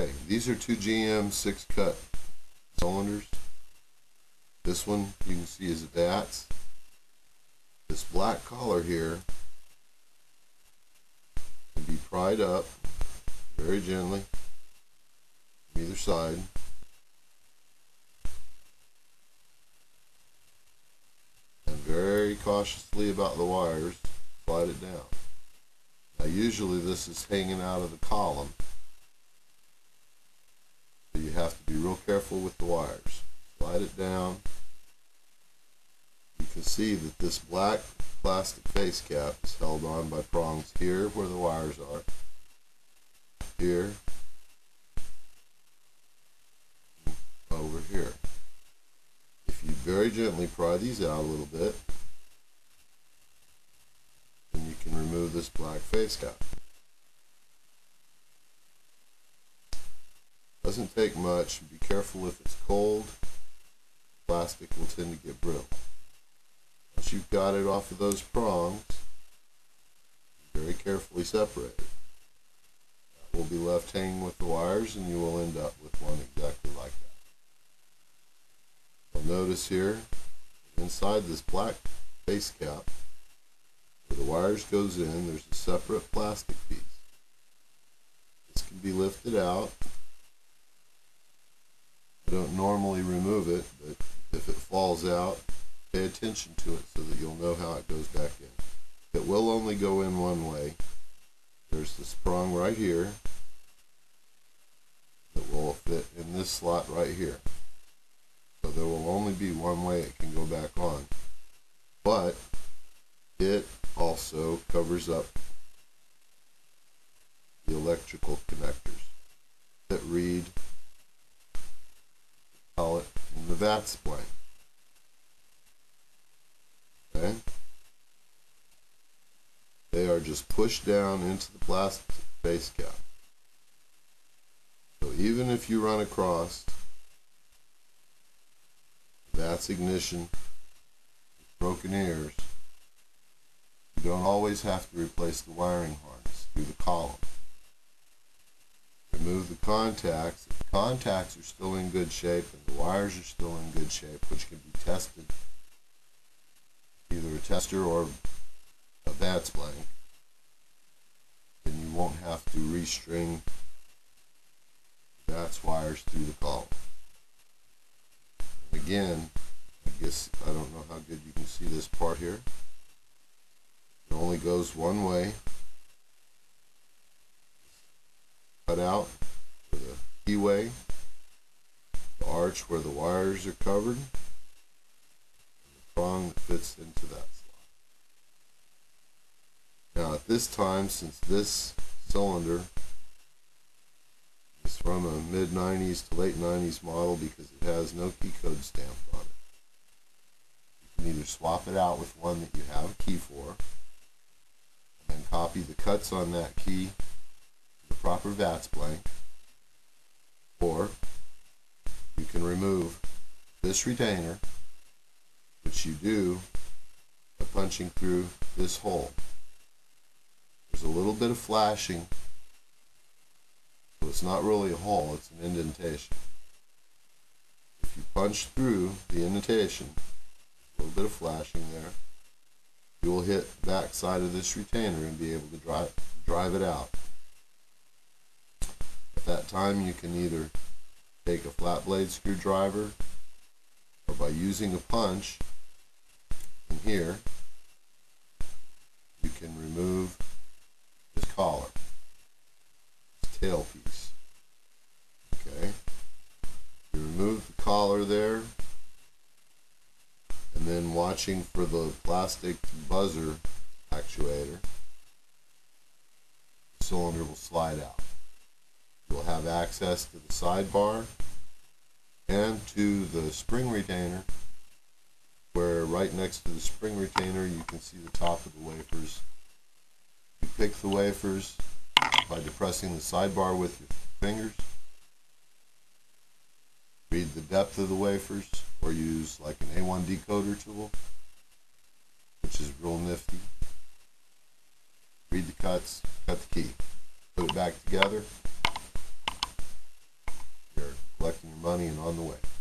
Okay, these are two GM 6-cut cylinders. This one you can see is a VATS. This black collar here can be pried up very gently from either side. And very cautiously about the wires, slide it down. Now usually this is hanging out of the column, so you have to be real careful with the wires. Slide it down. You can see that this black plastic face cap is held on by prongs here where the wires are, here, over here. If you very gently pry these out a little bit, then you can remove this black face cap. Doesn't take much. Be careful if it's cold. Plastic will tend to get brittle. Once you've got it off of those prongs, very carefully separate it. That will be left hanging with the wires, and you will end up with one exactly like that. You'll notice here, inside this black face cap, where the wires goes in, there's a separate plastic piece. This can be lifted out. I don't normally remove it, but if it falls out, pay attention to it so that you'll know how it goes back in. It will only go in one way. There's this prong right here that will fit in this slot right here. So there will only be one way it can go back on. But it also covers up the electrical connectors that read, call it, in the VATS blank. Okay? They are just pushed down into the plastic face cap. So even if you run across VATS ignition with broken ears, you don't always have to replace the wiring harness through the column. Remove the contacts. If the contacts are still in good shape and the wires are still in good shape, which can be tested, either a tester or a VATS blank, then you won't have to restring VATS wires through the column. And again, I don't know how good you can see this part here. It only goes one way. Cut out for the keyway, the arch where the wires are covered, and the prong that fits into that slot. Now at this time, since this cylinder is from a mid-90s to late 90s model because it has no key code stamped on it, you can either swap it out with one that you have a key for, and then copy the cuts on that key to the proper VATS blank, or you can remove this retainer, which you do by punching through this hole. There's a little bit of flashing, so it's not really a hole, it's an indentation. If you punch through the indentation, a little bit of flashing there, you will hit the back side of this retainer and be able to drive it out. At that time, you can either take a flat blade screwdriver, or by using a punch in here, you can remove this collar, this tail piece. Okay, you remove the collar there, and then watching for the plastic buzzer actuator, the cylinder will slide out. You'll have access to the sidebar and to the spring retainer, where right next to the spring retainer you can see the top of the wafers. You pick the wafers by depressing the sidebar with your fingers. Read the depth of the wafers, or use like an A1 decoder tool, which is real nifty. Read the cuts, cut the key, put it back together, money and on the way.